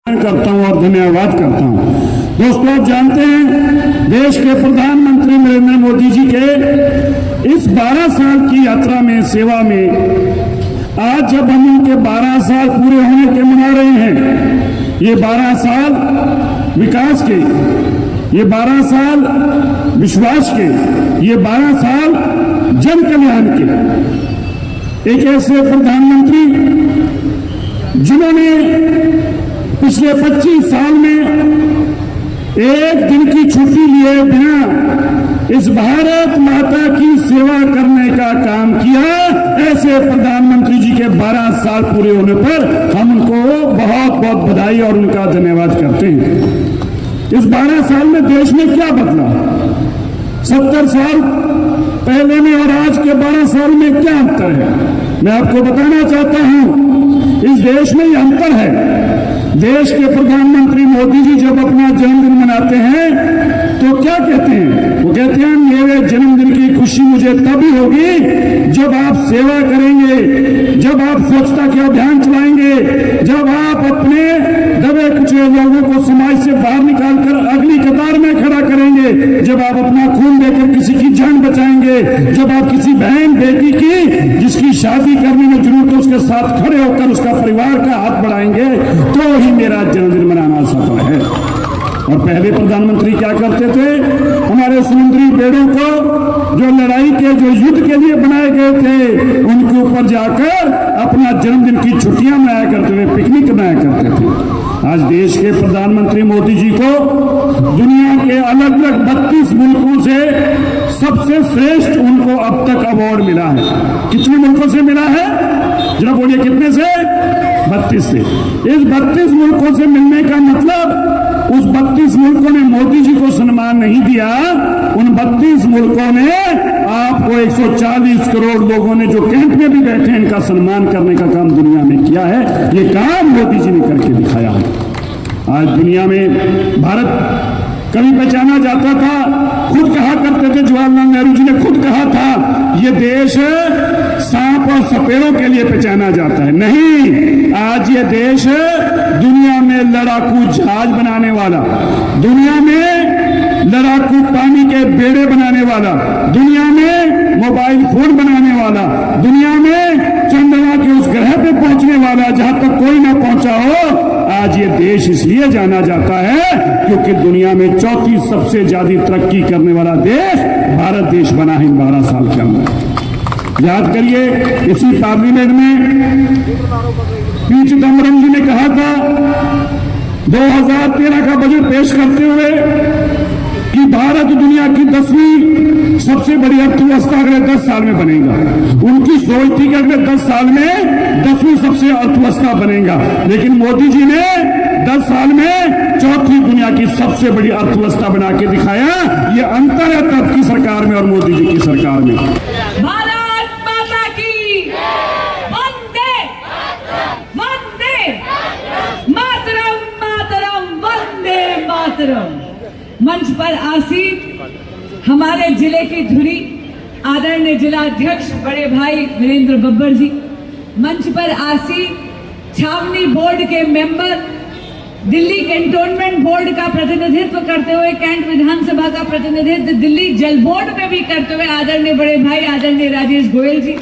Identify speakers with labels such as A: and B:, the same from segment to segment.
A: करता हूं और धन्यवाद करता हूं। दोस्तों, आप जानते हैं देश के प्रधानमंत्री नरेंद्र मोदी जी के इस 12 साल की यात्रा में, सेवा में, आज जब हम उनके 12 साल पूरे होने के मना रहे हैं, ये 12 साल विकास के, ये 12 साल विश्वास के, ये 12 साल जन कल्याण के, एक ऐसे प्रधानमंत्री जिन्होंने पिछले 25 साल में एक दिन की छुट्टी लिए बिना इस भारत माता की सेवा करने का काम किया, ऐसे प्रधानमंत्री जी के 12 साल पूरे होने पर हम उनको बहुत बहुत बधाई और उनका धन्यवाद करते हैं। इस 12 साल में देश में क्या बदला, 70 साल पहले में और आज के 12 साल में क्या अंतर है, मैं आपको बताना चाहता हूं। इस देश में यह अंतर है, देश के प्रधानमंत्री मोदी जी जब अपना जन्मदिन मनाते हैं तो क्या कहते हैं? वो कहते हैं मेरे जन्मदिन की खुशी मुझे तभी होगी जब आप सेवा करेंगे, जब आप स्वच्छता के अभियान चलाएंगे, जब आप अपने दबे कुचले लोगों को समाज से बाहर निकालकर अगली कतार में खड़ा करेंगे, जब आप अपना खून देकर किसी की जान बचाएंगे, जब आप किसी बहन बेटी की जिसकी शादी करने में जरूरत है उसके साथ खड़े होकर उसका परिवार का हाथ बढ़ाएंगे, तो ही मेरा जन्मदिन मनाना सफल है। और पहले प्रधानमंत्री क्या करते थे? हमारे समुद्री बेड़ों को जो लड़ाई के, जो युद्ध के लिए बनाए गए थे, उनके ऊपर जाकर अपना जन्मदिन की छुट्टियां मनाया करते थे, पिकनिक मनाया करते थे। आज देश के प्रधानमंत्री मोदी जी को दुनिया के अलग अलग 32 मुल्कों से सबसे श्रेष्ठ उनको अब तक अवार्ड मिला है। कितने मुल्कों से मिला है? जरा बोलिए, कितने से? 32 से। इस 32 मुल्कों से मिलने का मतलब उस 32 मुल्कों ने मोदी जी को सम्मान नहीं दिया, उन 32 मुल्कों ने आपको 140 करोड़ लोगों ने जो कैंप में भी बैठे हैं इनका सम्मान करने का काम दुनिया में किया है। ये काम मोदी जी ने करके दिखाया है। आज दुनिया में भारत कभी पहचाना जाता था, खुद कहा करते थे, जवाहरलाल नेहरू जी ने खुद कहा था ये देश सांप और सपेरों के लिए पहचाना जाता है। नहीं, आज ये देश दुनिया में लड़ाकू जहाज बनाने वाला, दुनिया में लड़ाकू पानी के बेड़े बनाने वाला, दुनिया में मोबाइल फोन बनाने वाला, दुनिया में चंद्रमा के उस ग्रह पे पहुंचने वाला जहां तक कोई ना पहुंचा हो, आज ये देश इसलिए जाना जाता है क्योंकि दुनिया में चौथी सबसे ज्यादा तरक्की करने वाला देश भारत देश बना है इन 12 साल के अंदर। याद करिए, इसी पार्लियामेंट में पी चिदम्बरम जी ने कहा था 2013 का बजट पेश करते हुए कि भारत दुनिया की 10वीं सबसे बड़ी अर्थव्यवस्था अगले 10 साल में बनेगा। उनकी सोच थी कि अगले 10 साल में 10वीं सबसे अर्थव्यवस्था बनेगा, लेकिन मोदी जी ने 10 साल में चौथी दुनिया की सबसे बड़ी अर्थव्यवस्था बना के दिखाया। ये अंतर है तब की सरकार में और मोदी जी की सरकार में।
B: मंच पर आसीन हमारे जिले की धुरी आदरणीय जिला अध्यक्ष बड़े भाई वीरेंद्र बब्बर जी, मंच पर आसीन छावनी बोर्ड के मेंबर, दिल्ली कैंटोनमेंट बोर्ड का प्रतिनिधित्व करते हुए, कैंट विधानसभा का प्रतिनिधित्व दिल्ली जल बोर्ड में भी करते हुए आदरणीय बड़े भाई आदरणीय राजेश गोयल जी,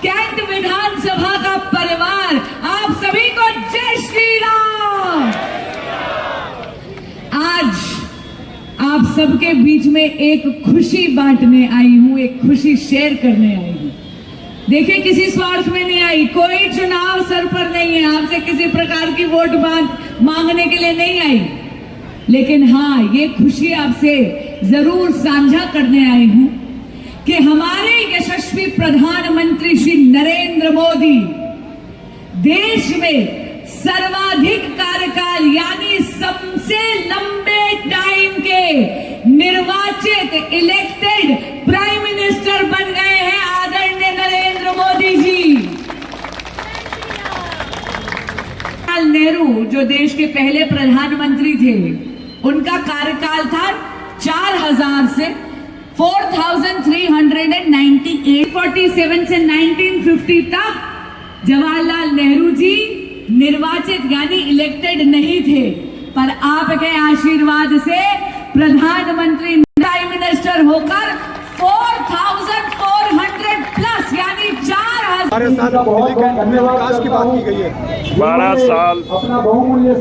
B: कैंट विधानसभा का परिवार, आप सभी को जय श्री राम। आज आप सबके बीच में एक खुशी बांटने आई हूं, एक खुशी शेयर करने आई हूं। देखिए, किसी स्वार्थ में नहीं आई, कोई चुनाव सर पर नहीं है, आपसे किसी प्रकार की वोट मांगने के लिए नहीं आई, लेकिन हाँ, ये खुशी आपसे जरूर साझा करने आई हूं कि हमारे यशस्वी प्रधानमंत्री श्री नरेंद्र मोदी देश में सर्वाधिक कार्यकाल यानी सबसे लंबे टाइम के निर्वाचित इलेक्टेड प्राइम मिनिस्टर बन गए हैं आदरणीय नरेंद्र मोदी जी। जवाहरलाल नेहरू जो देश के पहले प्रधानमंत्री थे, उनका कार्यकाल था 4000 से 4398, 47 से 1950 तक जवाहरलाल नेहरू जी निर्वाचित यानी इलेक्टेड नहीं थे, पर आपके आशीर्वाद से प्रधानमंत्री प्राइम मिनिस्टर होकर 4,400 प्लस यानी 4,000
C: विकास की बात की गई है।
A: 12 साल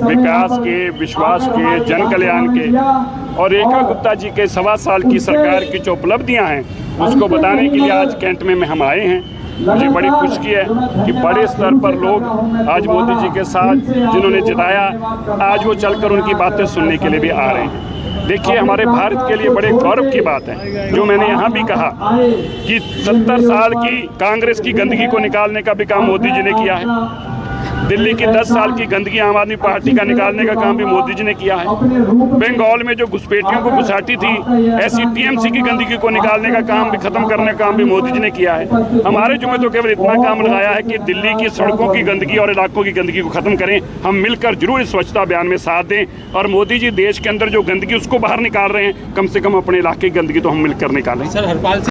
A: विकास के, विश्वास के, जन कल्याण के और रेखा गुप्ता जी के 1.25 साल की सरकार की जो उपलब्धियां हैं उसको बताने के लिए आज कैंट में हम आए हैं। मुझे बड़ी खुशी है कि बड़े स्तर पर लोग आज मोदी जी के साथ जिन्होंने जिताया, आज वो चलकर उनकी बातें सुनने के लिए भी आ रहे हैं। देखिए, हमारे भारत के लिए बड़े गौरव की बात है, जो मैंने यहाँ भी कहा कि 70 साल की कांग्रेस की गंदगी को निकालने का भी काम मोदी जी ने किया है। दिल्ली की 10 साल की गंदगी आम आदमी पार्टी का निकालने का काम भी मोदी जी ने किया है। बंगाल में जो घुसपैठियों को घुसाटी थी, ऐसी टीएमसी की गंदगी को निकालने का काम भी, खत्म करने का काम भी मोदी जी ने किया है। हमारे जुम्मे तो केवल इतना काम लगाया है कि दिल्ली की सड़कों की गंदगी और इलाकों की गंदगी को खत्म करें। हम मिलकर जरूर इस स्वच्छता अभियान में साथ दें और मोदी जी देश के अंदर जो गंदगी उसको बाहर निकाल रहे हैं, कम से कम अपने इलाके की गंदगी तो हम मिलकर निकालें।
C: सर, हरपाल